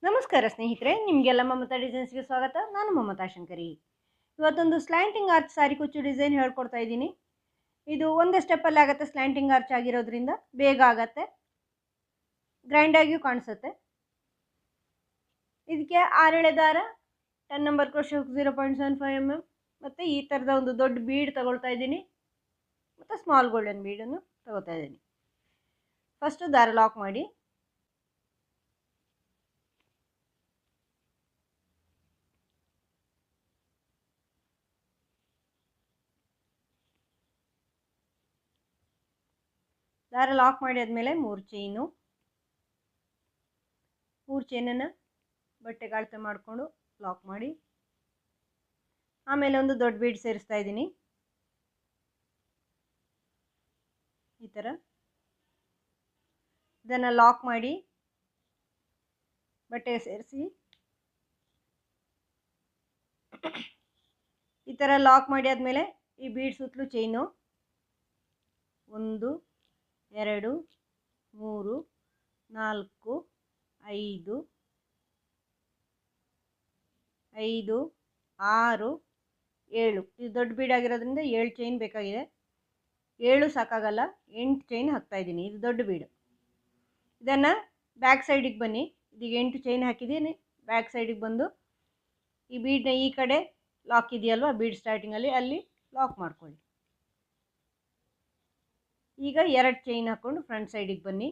ನಮಸ್ಕಾರ ಸ್ನೇಹಿತರೆ, ನಿಮಗೆಲ್ಲ ಮಮತಾ ಡಿಸೈನ್ಸ್ಗೆ ಸ್ವಾಗತ. ನಾನು ಮಮತಾ ಶಂಕರಿ. ಇವತ್ತೊಂದು ಸ್ಲ್ಯಾಂಟಿಂಗ್ ಆರ್ಚ್ ಸಾರಿ ಕುಚ್ಚು ಡಿಸೈನ್ ಹೇಳ್ಕೊಡ್ತಾ ಇದ್ದೀನಿ. ಇದು ಒಂದೇ ಸ್ಟೆಪ್ಪಲ್ಲಿ ಆಗುತ್ತೆ. ಸ್ಲ್ಯಾಂಟಿಂಗ್ ಆರ್ಚ್ ಆಗಿರೋದ್ರಿಂದ ಬೇಗ ಆಗುತ್ತೆ, ಗ್ರ್ಯಾಂಡಾಗಿಯೂ ಕಾಣಿಸುತ್ತೆ. ಇದಕ್ಕೆ 6 ಎಳೆ ದಾರ, 10 ನಂಬರ್ ಕ್ರೋಶೆ ಹುಕ್ 0.75 mm ಮತ್ತು ಈ ಥರದ ಒಂದು ದೊಡ್ಡ ಬೀಡ್ ತಗೊಳ್ತಾ ಇದ್ದೀನಿ ಮತ್ತು ಸ್ಮಾಲ್ ಗೋಲ್ಡನ್ ಬೀಡನ್ನು ತಗೋತಾ ಇದ್ದೀನಿ. ಫಸ್ಟು ದಾರ ಲಾಕ್ ಮಾಡಿ ಆದಮೇಲೆ 3 ಚೈನನ್ನು ಬಟ್ಟೆಗೆ ಅಳತೆ ಮಾಡಿಕೊಂಡು ಲಾಕ್ ಮಾಡಿ, ಆಮೇಲೆ ಒಂದು ದೊಡ್ಡ ಬೀಡ್ ಸೇರಿಸ್ತಾ ಇದ್ದೀನಿ. ಈ ಥರ ಇದನ್ನು ಲಾಕ್ ಮಾಡಿ ಬಟ್ಟೆಗೆ ಸೇರಿಸಿ, ಈ ಥರ ಲಾಕ್ ಮಾಡಿ ಆದಮೇಲೆ ಈ ಬೀಡ್ ಸುತ್ತಲೂ ಚೈನು 1 2 3 4 5 5 6 7 ಇದು ದೊಡ್ಡ ಬೀಡ್ ಆಗಿರೋದ್ರಿಂದ 7 ಚೈನ್ ಬೇಕಾಗಿದೆ. 7 ಸಾಕಾಗಲ್ಲ, 8 ಚೈನ್ ಹಾಕ್ತಾ ಇದ್ದೀನಿ. ಇದು ದೊಡ್ಡ ಬೀಡು. ಇದನ್ನು ಬ್ಯಾಕ್ ಸೈಡಿಗೆ ಬನ್ನಿ. ಇದೀಗ 8 ಚೈನ್ ಹಾಕಿದ್ದೀನಿ. ಬ್ಯಾಕ್ ಸೈಡಿಗೆ ಬಂದು ಈ ಬೀಡನ್ನ ಈ ಕಡೆ ಲಾಕ್ ಇದೆಯಲ್ವ, ಬೀಡ್ ಸ್ಟಾರ್ಟಿಂಗಲ್ಲಿ ಅಲ್ಲಿ ಲಾಕ್ ಮಾಡ್ಕೊಳ್ಳಿ. ಈಗ 2 ಚೈನ್ ಹಾಕ್ಕೊಂಡು ಫ್ರಂಟ್ ಸೈಡಿಗೆ ಬನ್ನಿ.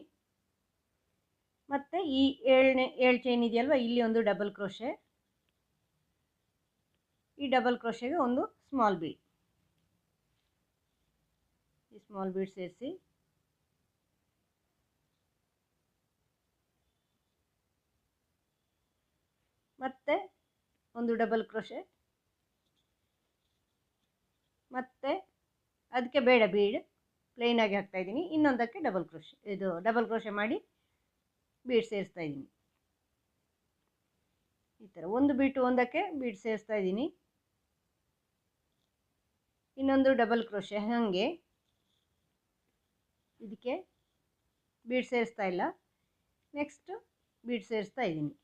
ಮತ್ತು ಈ 7 ಚೈನ್ ಇದೆಯಲ್ವ, ಇಲ್ಲಿ ಒಂದು ಡಬಲ್ ಕ್ರೋಶೆ, ಈ ಡಬಲ್ ಕ್ರೋಶೆಗೆ ಒಂದು ಸ್ಮಾಲ್ ಬೀಡ್, ಈ ಸ್ಮಾಲ್ ಬೀಡ್ ಸೇರಿಸಿ ಮತ್ತೆ ಒಂದು ಡಬಲ್ ಕ್ರೋಶೆ, ಮತ್ತೆ ಅದಕ್ಕೆ ಬೇಡ ಬೀಡ್, ಪ್ಲೇನಾಗಿ ಹಾಕ್ತಾ ಇದ್ದೀನಿ. ಇನ್ನೊಂದಕ್ಕೆ ಡಬಲ್ ಕ್ರೋಶೆ ಮಾಡಿ ಬೀಡ್ ಸೇರಿಸ್ತಾ ಇದ್ದೀನಿ. ಈ ಥರ ಒಂದು ಬಿಟ್ಟು ಒಂದಕ್ಕೆ ಬೀಡ್ ಸೇರಿಸ್ತಾ ಇದ್ದೀನಿ. ಇನ್ನೊಂದು ಡಬಲ್ ಕ್ರೋಶೆ, ಹಾಗೆ ಇದಕ್ಕೆ ಬೀಡ್ ಸೇರಿಸ್ತಾ ಇಲ್ಲ, ನೆಕ್ಸ್ಟ್ ಬೀಡ್ ಸೇರಿಸ್ತಾ ಇದ್ದೀನಿ.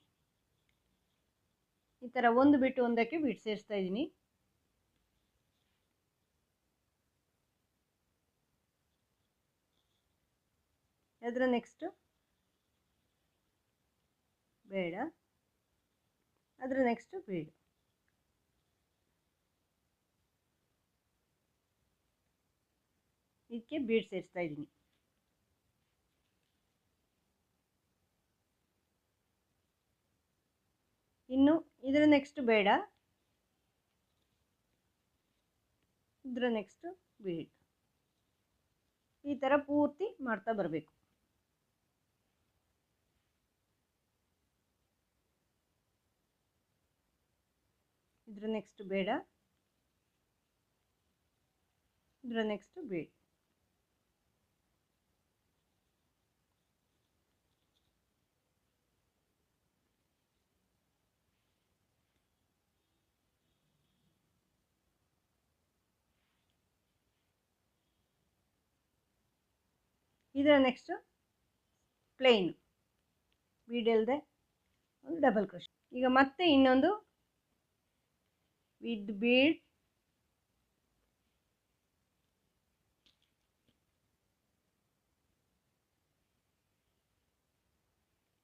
ಈ ಥರ ಒಂದು ಬಿಟ್ಟು ಒಂದಕ್ಕೆ ಬೀಡ್ ಸೇರಿಸ್ತಾ ಇದ್ದೀನಿ. ಅದರ ನೆಕ್ಸ್ಟ್ ಬೇಡ, ಅದರ ನೆಕ್ಸ್ಟ್ ಬೀಡ್, ಇದಕ್ಕೆ ಬೀಡ್ ಸೇರಿಸ್ತಾ ಇದ್ದೀನಿ. ಇನ್ನು ಇದರ ನೆಕ್ಸ್ಟ್ ಬೇಡ, ಇದರ ನೆಕ್ಸ್ಟ್ ಬೀಡ್, ಈ ಥರ ಪೂರ್ತಿ ಮಾಡ್ತಾ ಬರಬೇಕು. ಇದರ ನೆಕ್ಸ್ಟ್ ಬೇಡ, ಇದರ ನೆಕ್ಸ್ಟ್ ಬೀಡ್, ಇದರ ನೆಕ್ಸ್ಟ್ ಪ್ಲೇನ್ ಬೀಡ್ ಇಲ್ಲದೆ ಒಂದು ಡಬಲ್ ಕ್ರೋಶೆ. ಈಗ ಮತ್ತೆ ಇನ್ನೊಂದು ವಿತ್ ಬೀಡ್,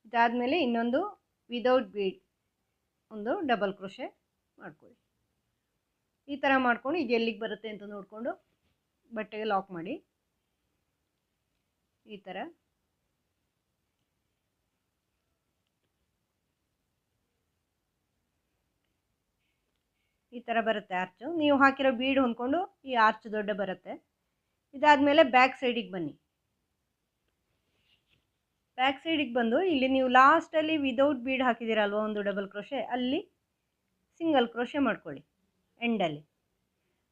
ಇದಾದಮೇಲೆ ಇನ್ನೊಂದು ವಿದೌಟ್ ಬೀಡ್, ಒಂದು ಡಬಲ್ ಕ್ರೋಶೆ ಮಾಡ್ಕೊಳ್ಳಿ. ಈ ಥರ ಮಾಡ್ಕೊಂಡು ಇದು ಎಲ್ಲಿಗೆ ಬರುತ್ತೆ ಅಂತ ನೋಡಿಕೊಂಡು ಬಟ್ಟೆಗೆ ಲಾಕ್ ಮಾಡಿ. ಈ ಥರ ಬರುತ್ತೆ ಆರ್ಚು. ನೀವು ಹಾಕಿರೋ ಬೀಡ್ ಹೊಂದ್ಕೊಂಡು ಈ ಆರ್ಚ್ ದೊಡ್ಡ ಬರುತ್ತೆ. ಇದಾದಮೇಲೆ ಬ್ಯಾಕ್ ಸೈಡಿಗೆ ಬನ್ನಿ. ಬ್ಯಾಕ್ ಸೈಡಿಗೆ ಬಂದು ಇಲ್ಲಿ ನೀವು ಲಾಸ್ಟಲ್ಲಿ ವಿದೌಟ್ ಬೀಡ್ ಹಾಕಿದ್ದೀರಲ್ವ, ಒಂದು ಡಬಲ್ ಕ್ರೋಶೆ, ಅಲ್ಲಿ ಸಿಂಗಲ್ ಕ್ರೋಶೆ ಮಾಡ್ಕೊಳ್ಳಿ ಎಂಡಲ್ಲಿ.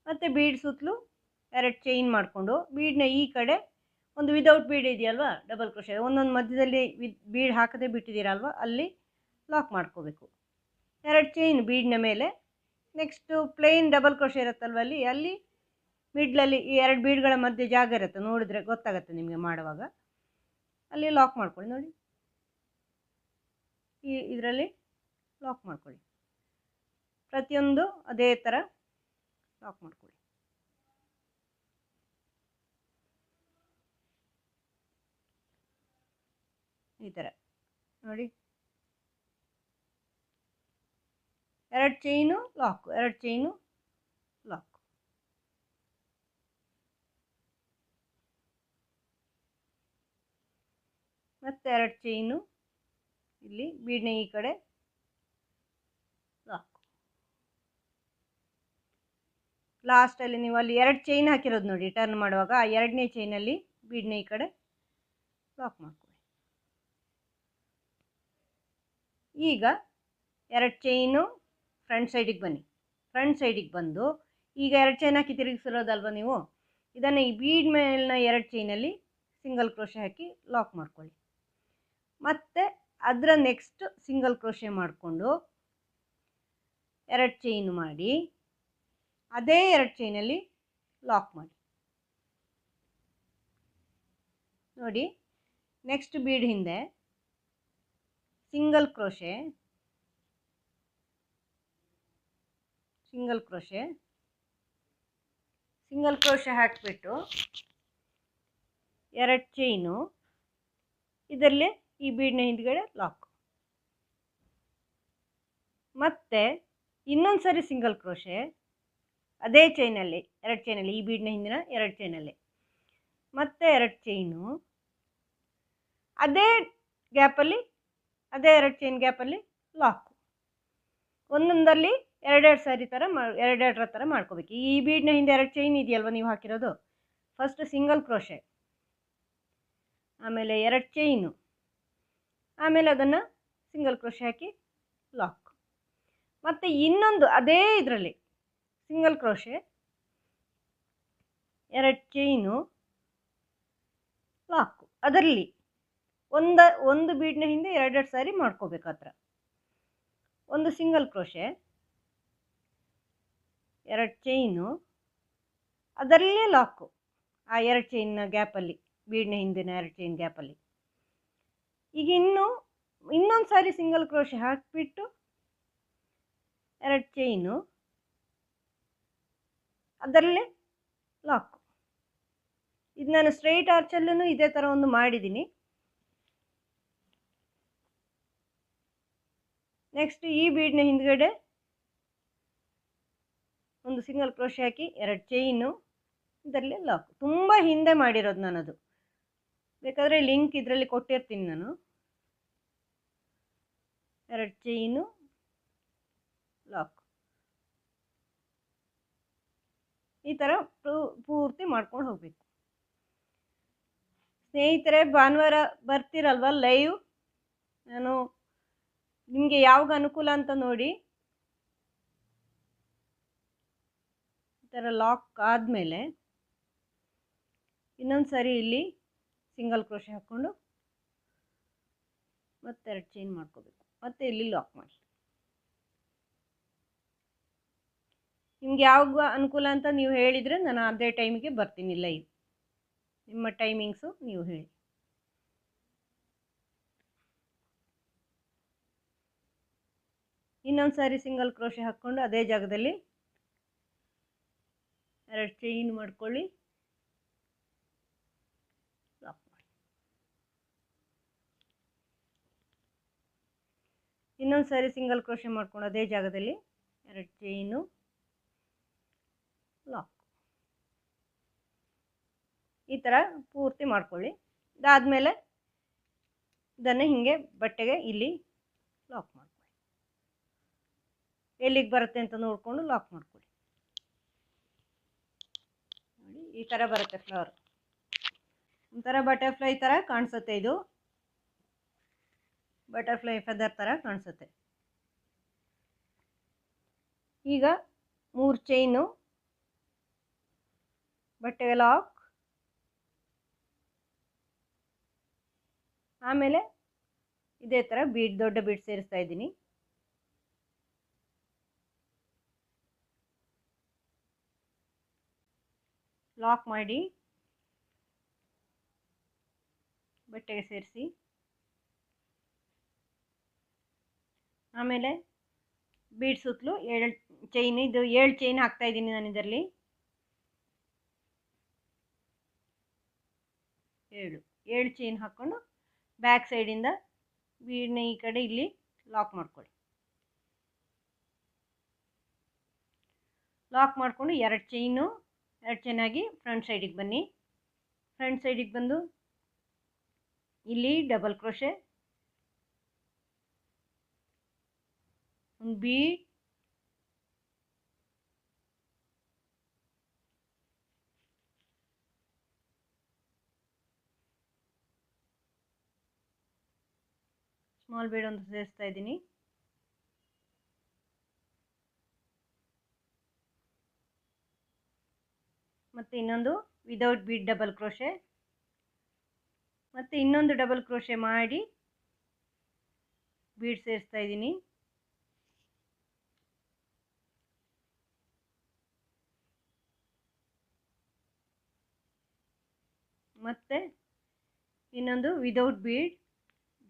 ಮತ್ತು ಬೀಡ್ ಸುತ್ತಲೂ 2 ಚೈನ್ ಮಾಡಿಕೊಂಡು ಬೀಡನ್ನ ಈ ಕಡೆ ಒಂದು ವಿದೌಟ್ ಬೀಡ್ ಇದೆಯಲ್ವ, ಡಬಲ್ ಕ್ರೋಶೆ, ಒಂದೊಂದು ಮಧ್ಯದಲ್ಲಿ ಬೀಡ್ ಹಾಕದೆ ಬಿಟ್ಟಿದ್ದೀರಲ್ವ, ಅಲ್ಲಿ ಲಾಕ್ ಮಾಡ್ಕೋಬೇಕು. 2 ಚೈನ್ ಬೀಡ್ನ ಮೇಲೆ, ನೆಕ್ಸ್ಟು ಪ್ಲೇನ್ ಡಬಲ್ ಕ್ರೋಶೆ ಇರುತ್ತಲ್ವ, ಅಲ್ಲಿ ಮಿಡ್ಲಲ್ಲಿ ಈ 2 ಬೀಡ್ಗಳ ಮಧ್ಯೆ ಜಾಗ ಇರುತ್ತೆ, ನೋಡಿದ್ರೆ ಗೊತ್ತಾಗುತ್ತೆ ನಿಮಗೆ ಮಾಡುವಾಗ. ಅಲ್ಲಿ ಲಾಕ್ ಮಾಡ್ಕೊಳ್ಳಿ. ನೋಡಿ, ಇದರಲ್ಲಿ ಲಾಕ್ ಮಾಡ್ಕೊಳ್ಳಿ. ಪ್ರತಿಯೊಂದು ಅದೇ ಥರ ಲಾಕ್ ಮಾಡ್ಕೊಳ್ಳಿ. ಈ ಥರ ನೋಡಿ, 2 ಚೈನು ಲಾಕು, 2 ಚೈನು ಲಾಕ್. ಮತ್ತೆ 2 ಚೈನು ಇಲ್ಲಿ ಬೀಡ್ನ ಈ ಕಡೆ ಲಾಕ್. ಲಾಸ್ಟಲ್ಲಿ ನೀವು ಅಲ್ಲಿ 2 ಚೈನ್ ಹಾಕಿರೋದು ನೋಡಿ, ಟರ್ನ್ ಮಾಡುವಾಗ ಆ 2ನೇ ಚೈನಲ್ಲಿ ಬೀಡ್ನ ಈ ಕಡೆ ಲಾಕ್ ಮಾಡ್ಕೊಳ್ಳಿ. ಈಗ 2 ಚೈನು ಫ್ರಂಟ್ ಸೈಡಿಗೆ ಬನ್ನಿ. ಫ್ರಂಟ್ ಸೈಡಿಗೆ ಬಂದು ಈಗ 2 ಚೈನ್ ಹಾಕಿ ತಿರುಗಿಸಿರೋದಲ್ವ ನೀವು, ಇದನ್ನು ಈ ಬೀಡ್ ಮೇಲಿನ 2 ಚೈನಲ್ಲಿ ಸಿಂಗಲ್ ಕ್ರೋಶೆ ಹಾಕಿ ಲಾಕ್ ಮಾಡ್ಕೊಳ್ಳಿ. ಮತ್ತು ಅದರ ನೆಕ್ಸ್ಟ್ ಸಿಂಗಲ್ ಕ್ರೋಶೆ ಮಾಡಿಕೊಂಡು 2 ಚೈನು ಮಾಡಿ ಅದೇ 2 ಚೈನಲ್ಲಿ ಲಾಕ್ ಮಾಡಿ. ನೋಡಿ, ನೆಕ್ಸ್ಟ್ ಬೀಡ್ ಹಿಂದೆ single crochet, single crochet, single crochet ಹಾಕಿಬಿಟ್ಟು 2 ಚೈನು ಇದರಲ್ಲೇ ಈ ಬೀಡ್ನ ಹಿಂದ್ಗಡೆ ಲಾಕ್. ಮತ್ತು ಇನ್ನೊಂದು ಸರಿ ಸಿಂಗಲ್ ಕ್ರೋಶೆ ಅದೇ ಚೈನಲ್ಲಿ, 2 ಚೈನಲ್ಲಿ, ಈ ಬೀಡ್ನ ಹಿಂದಿನ 2 ಚೈನಲ್ಲಿ, ಮತ್ತೆ 2 ಚೈನು ಅದೇ ಗ್ಯಾಪಲ್ಲಿ, ಅದೇ 2 ಚೈನ್ ಗ್ಯಾಪಲ್ಲಿ ಲಾಕು. ಒಂದೊಂದಲ್ಲಿ 2 ಸಾರಿ ಥರ 2 ಥರ ಮಾಡ್ಕೋಬೇಕು. ಈ ಬೀಡ್ನ ಹಿಂದೆ 2 ಚೈನ್ ಇದೆಯಲ್ವ ನೀವು ಹಾಕಿರೋದು, ಫಸ್ಟ್ ಸಿಂಗಲ್ ಕ್ರೋಶೆ, ಆಮೇಲೆ 2 ಚೈನು, ಆಮೇಲೆ ಅದನ್ನು ಸಿಂಗಲ್ ಕ್ರೋಶೆ ಹಾಕಿ ಲಾಕ್. ಮತ್ತು ಇನ್ನೊಂದು ಅದೇ ಇದರಲ್ಲಿ ಸಿಂಗಲ್ ಕ್ರೋಶೆ, 2 ಚೈನು ಲಾಕು. ಅದರಲ್ಲಿ ಒಂದು ಬೀಡ್ನ ಹಿಂದೆ 2 ಸಾರಿ ಮಾಡ್ಕೋಬೇಕು. ಆ ಥರ ಒಂದು ಸಿಂಗಲ್ ಕ್ರೋಶೆ, 2 ಚೈನು, ಅದರಲ್ಲೇ ಲಾಕು, ಆ 2 ಚೈನ್ನ ಗ್ಯಾಪಲ್ಲಿ, ಬೀಡ್ನ ಹಿಂದಿನ 2 ಚೈನ್ ಗ್ಯಾಪಲ್ಲಿ. ಈಗ ಇನ್ನೊಂದು ಸಾರಿ ಸಿಂಗಲ್ ಕ್ರೋಶೆ ಹಾಕಿಬಿಟ್ಟು 2 ಚೈನು, ಅದರಲ್ಲೇ ಲಾಕು. ಇದು ನಾನು ಸ್ಟ್ರೈಟ್ ಆರ್ಚಲ್ಲೂ ಇದೇ ಥರ ಒಂದು ಮಾಡಿದ್ದೀನಿ. ನೆಕ್ಸ್ಟ್ ಈ ಬೀಡ್ನ ಹಿಂದ್ಗಡೆ ಒಂದು ಸಿಂಗಲ್ ಕ್ರೋಶೆ ಹಾಕಿ 2 ಚೈನು, ಇದರಲ್ಲೇ ಲಾಕ್. ತುಂಬ ಹಿಂದೆ ಮಾಡಿರೋದು ನಾನದು, ಬೇಕಾದರೆ ಲಿಂಕ್ ಇದರಲ್ಲಿ ಕೊಟ್ಟಿರ್ತೀನಿ ನಾನು. 2 ಚೈನು ಲಾಕ್. ಈ ಥರ ಪೂರ್ತಿ ಮಾಡ್ಕೊಂಡು ಹೋಗಬೇಕು. ಸ್ನೇಹಿತರೆ, ಭಾನುವಾರ ಬರ್ತೀರಲ್ವ ಲೈವ್, ನಾನು ನಿಮಗೆ ಯಾವಾಗ ಅನುಕೂಲ ಅಂತ ನೋಡಿ ಈ ಥರ ಲಾಕ್ ಆದಮೇಲೆ ಇನ್ನೊಂದು ಸಾರಿ ಇಲ್ಲಿ ಸಿಂಗಲ್ ಕ್ರೋಶೆ ಹಾಕ್ಕೊಂಡು ಮತ್ತೆ 2 ಚೈನ್ ಮಾಡ್ಕೋಬೇಕು, ಮತ್ತೆ ಇಲ್ಲಿ ಲಾಕ್ ಮಾಡಿ. ನಿಮ್ಗೆ ಯಾವಾಗ ಅನುಕೂಲ ಅಂತ ನೀವು ಹೇಳಿದರೆ ನಾನು ಅದೇ ಟೈಮಿಗೆ ಬರ್ತೀನಿ ಲೈವ್. ನಿಮ್ಮ ಟೈಮಿಂಗ್ಸು ನೀವು ಹೇಳಿ. ಇನ್ನೊಂದು ಸಾರಿ ಸಿಂಗಲ್ ಕ್ರೋಶೆ ಹಾಕ್ಕೊಂಡು ಅದೇ ಜಾಗದಲ್ಲಿ 2 ಚೈನ್ ಮಾಡ್ಕೊಳ್ಳಿ, ಲಾಕ್ ಮಾಡಿ. ಇನ್ನೊಂದು ಸಾರಿ ಸಿಂಗಲ್ ಕ್ರೋಶೆ ಮಾಡ್ಕೊಂಡು ಅದೇ ಜಾಗದಲ್ಲಿ 2 ಚೈನು, ಲಾಕ್. ಈ ಥರ ಪೂರ್ತಿ ಮಾಡ್ಕೊಳ್ಳಿ. ಇದಾದಮೇಲೆ ಇದನ್ನು ಹೀಗೆ ಬಟ್ಟೆಗೆ ಇಲ್ಲಿ ಲಾಕ್ ಮಾಡ್ಕೊಳ್ಳಿ. ಎಲ್ಲಿಗೆ ಬರುತ್ತೆ ಅಂತ ನೋಡಿಕೊಂಡು ಲಾಕ್ ಮಾಡ್ಕೊಳ್ಳಿ. ನೋಡಿ, ಈ ಥರ ಬರುತ್ತೆ ಫ್ಲವರ್. ಒಂಥರ ಬಟರ್ಫ್ಲೈ ಥರ ಕಾಣಿಸುತ್ತೆ. ಇದು ಬಟರ್ಫ್ಲೈ ಫೆದರ್ ಥರ ಕಾಣಿಸುತ್ತೆ. ಈಗ 3 ಚೈನು, ಬಟ್ಟೆಗೆ ಲಾಕ್, ಆಮೇಲೆ ಇದೇ ಥರ ದೊಡ್ಡ ಬೀಡ್ ಸೇರಿಸ್ತಾ ಇದ್ದೀನಿ. ಲಾಕ್ ಮಾಡಿ ಬಟ್ಟೆಗೆ ಸೇರಿಸಿ ಆಮೇಲೆ ಬೀಡ್ ಸುತ್ತಲೂ 7 ಚೈನ್, ಇದು 7 ಚೈನ್ ಹಾಕ್ತಾಯಿದ್ದೀನಿ ನಾನು ಇದರಲ್ಲಿ. 7 ಚೈನ್ ಹಾಕ್ಕೊಂಡು ಬ್ಯಾಕ್ ಸೈಡಿಂದ ಬೀಡ್ನ ಈ ಕಡೆ ಇಲ್ಲಿ ಲಾಕ್ ಮಾಡ್ಕೊಳ್ಳಿ. ಲಾಕ್ ಮಾಡಿಕೊಂಡು 2 ಚೈನ್ ಆಗಿ ಫ್ರಂಟ್ ಸೈಡಿಗೆ ಬನ್ನಿ. ಫ್ರಂಟ್ ಸೈಡಿಗೆ ಬಂದು ಇಲ್ಲಿ ಡಬಲ್ ಕ್ರೋಶೆ, ಒಂದು ಬೀಡ್, ಸ್ಮಾಲ್ ಬೀಡ್ ಒಂದು ಸೇರಿಸ್ತಾ ಇದ್ದೀನಿ. ಮತ್ತು ಇನ್ನೊಂದು ವಿದೌಟ್ ಬೀಡ್ ಡಬಲ್ ಕ್ರೋಶೆ, ಮತ್ತು ಇನ್ನೊಂದು ಡಬಲ್ ಕ್ರೋಶೆ ಮಾಡಿ ಬೀಡ್ ಸೇರಿಸ್ತಾ ಇದ್ದೀನಿ. ಮತ್ತು ಇನ್ನೊಂದು ವಿದೌಟ್ ಬೀಡ್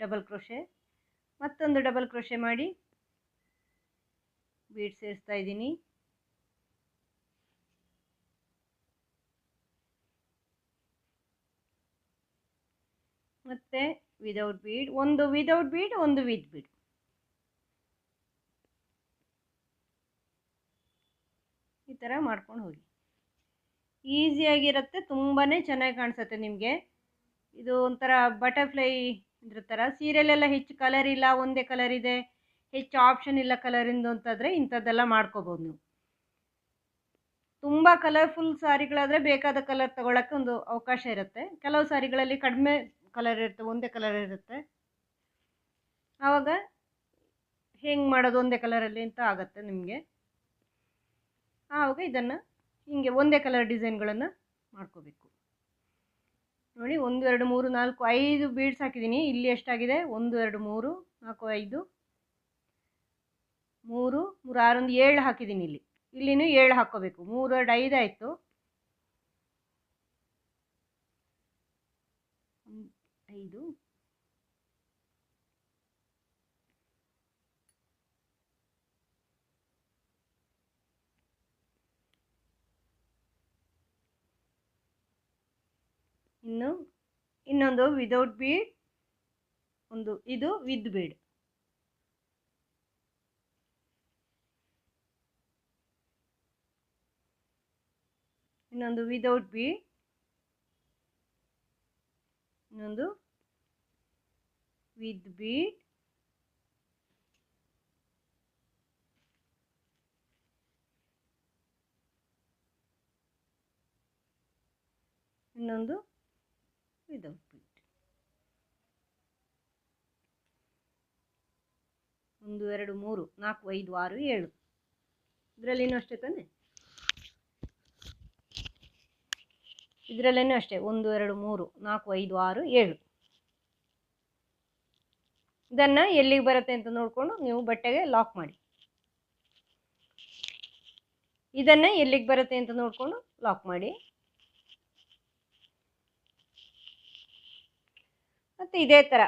ಡಬಲ್ ಕ್ರೋಶೆ, ಮತ್ತೊಂದು ಡಬಲ್ ಕ್ರೋಶೆ ಮಾಡಿ ಬೀಡ್ ಸೇರಿಸ್ತಾ ಇದ್ದೀನಿ. ಮತ್ತು ವಿದೌಟ್ ಬೀಡ್, ಒಂದು ವಿದೌಟ್ ಬೀಡ್, ಒಂದು ವಿತ್ ಬೀಡ್. ಈ ಥರ ಮಾಡ್ಕೊಂಡು ಹೋಗಿ. ಈಸಿಯಾಗಿರುತ್ತೆ, ತುಂಬಾ ಚೆನ್ನಾಗಿ ಕಾಣಿಸುತ್ತೆ ನಿಮಗೆ. ಇದು ಒಂಥರ ಬಟರ್ಫ್ಲೈ ಇದ್ರ ಥರ. ಸೀರೆಲೆಲ್ಲ ಹೆಚ್ಚು ಕಲರ್ ಇಲ್ಲ, ಒಂದೇ ಕಲರ್ ಇದೆ, ಹೆಚ್ಚು ಆಪ್ಷನ್ ಇಲ್ಲ ಕಲರಿಂದು ಅಂತಂದರೆ ಇಂಥದ್ದೆಲ್ಲ ಮಾಡ್ಕೋಬೋದು ನೀವು. ತುಂಬ ಕಲರ್ಫುಲ್ ಸಾರಿಗಳಾದರೆ ಬೇಕಾದ ಕಲರ್ ತಗೊಳ್ಳೋಕ್ಕೆ ಒಂದು ಅವಕಾಶ ಇರುತ್ತೆ. ಕೆಲವು ಸಾರಿಗಳಲ್ಲಿ ಕಡಿಮೆ ಕಲರ್ ಇರುತ್ತೆ, ಒಂದೇ ಕಲರ್ ಇರುತ್ತೆ. ಆವಾಗ ಹೆಂಗೆ ಮಾಡೋದು ಒಂದೇ ಕಲರಲ್ಲಿ ಅಂತ ಆಗುತ್ತೆ ನಿಮಗೆ. ಆವಾಗ ಇದನ್ನು ಹೀಗೆ ಒಂದೇ ಕಲರ್ ಡಿಸೈನ್ಗಳನ್ನು ಮಾಡ್ಕೋಬೇಕು. ನೋಡಿ, 1 2 3 4 5 ಬೀಡ್ಸ್ ಹಾಕಿದ್ದೀನಿ. ಇಲ್ಲಿ ಎಷ್ಟಾಗಿದೆ? 1 2 3 4 5 3 3 6 ಒಂದು 7 ಹಾಕಿದ್ದೀನಿ. ಇಲ್ಲಿನೂ 7 ಹಾಕ್ಕೋಬೇಕು. 3 2 5 ಆಯಿತು. 5 ಇನ್ನೊಂದು ವಿದೌಟ್ ಬೀಡ್, ಒಂದು ಇದು ವಿತ್ ಬೀಡ್. ಇನ್ನೊಂದು ವಿದೌಟ್ ಬೀಡ್, ಇನ್ನೊಂದು ವಿತ್ ಬೀಡ್, ಇನ್ನೊಂದು ವಿದೌಟ್ ಬೀಡ್. 1 2 3 4 5 6 7. ಇದರಲ್ಲಿನೂ ಅಷ್ಟೇ ತಾನೆ? ಇದರಲ್ಲೇನೂ ಅಷ್ಟೇ 1 2 3 4 5 6 7. ಇದನ್ನು ಎಲ್ಲಿಗೆ ಬರುತ್ತೆ ಅಂತ ನೋಡಿಕೊಂಡು ನೀವು ಬಟ್ಟೆಗೆ ಲಾಕ್ ಮಾಡಿ. ಇದನ್ನು ಎಲ್ಲಿಗೆ ಬರುತ್ತೆ ಅಂತ ನೋಡಿಕೊಂಡು ಲಾಕ್ ಮಾಡಿ. ಮತ್ತು ಇದೇ ಥರ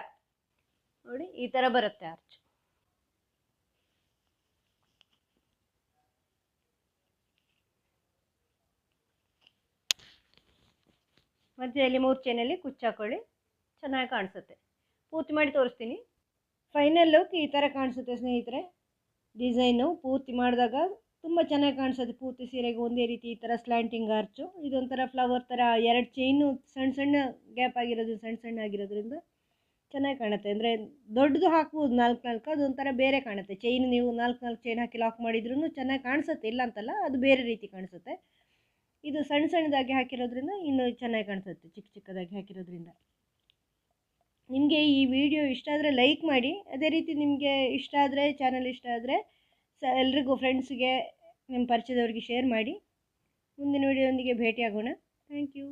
ನೋಡಿ, ಈ ಥರ ಬರುತ್ತೆ ಆರ್ಚ್. ಮಧ್ಯದಲ್ಲಿ 3 ಚೈನಲ್ಲಿ ಕುಚ್ಚು ಹಾಕೊಳ್ಳಿ, ಚೆನ್ನಾಗಿ ಕಾಣಿಸುತ್ತೆ. ಪೂರ್ತಿ ಮಾಡಿ ತೋರಿಸ್ತೀನಿ. ಫೈನಲ್ ಲುಕ್ ಈ ಥರ ಕಾಣಿಸುತ್ತೆ ಸ್ನೇಹಿತರೆ. ಡಿಸೈನು ಪೂರ್ತಿ ಮಾಡಿದಾಗ ತುಂಬ ಚೆನ್ನಾಗಿ ಕಾಣಿಸುತ್ತೆ. ಪೂರ್ತಿ ಸೀರೆಗೆ ಒಂದೇ ರೀತಿ ಈ ಥರ ಸ್ಲ್ಯಾಂಟಿಂಗ್ ಆರ್ಚು. ಇದೊಂಥರ ಫ್ಲವರ್ ಥರ 2 ಚೈನು ಸಣ್ಣ ಸಣ್ಣ ಗ್ಯಾಪ್ ಆಗಿರೋದ್ರಿಂದ, ಸಣ್ಣ ಸಣ್ಣ ಆಗಿರೋದ್ರಿಂದ ಚೆನ್ನಾಗಿ ಕಾಣುತ್ತೆ. ಅಂದರೆ ದೊಡ್ಡದು ಹಾಕ್ಬೋದು 4 4, ಅದೊಂಥರ ಬೇರೆ ಕಾಣುತ್ತೆ. ಚೈನ್ ನೀವು 4 4 ಚೈನ್ ಹಾಕಿ ಲಾಕ್ ಮಾಡಿದ್ರೂ ಚೆನ್ನಾಗಿ ಕಾಣಿಸುತ್ತೆ, ಇಲ್ಲ ಅಂತಲ್ಲ, ಅದು ಬೇರೆ ರೀತಿ ಕಾಣಿಸುತ್ತೆ. ಇದು ಸಣ್ಣ ಸಣ್ಣದಾಗಿ ಹಾಕಿರೋದ್ರಿಂದ ಇನ್ನೂ ಚೆನ್ನಾಗಿ ಕಾಣಿಸುತ್ತೆ, ಚಿಕ್ಕ ಚಿಕ್ಕದಾಗಿ ಹಾಕಿರೋದ್ರಿಂದ. ನಿಮಗೆ ಈ ವಿಡಿಯೋ ಇಷ್ಟ ಆದರೆ ಲೈಕ್ ಮಾಡಿ. ಅದೇ ರೀತಿ ನಿಮಗೆ ಇಷ್ಟ ಆದರೆ, ಚಾನಲ್ ಇಷ್ಟ ಆದರೆ ಎಲ್ರಿಗೂ, ಫ್ರೆಂಡ್ಸ್ಗೆ, ನಿಮ್ಮ ಪರಿಚಯದವ್ರಿಗೆ ಶೇರ್ ಮಾಡಿ. ಮುಂದಿನ ವಿಡಿಯೋದೊಂದಿಗೆ ಭೇಟಿಯಾಗೋಣ. Thank you.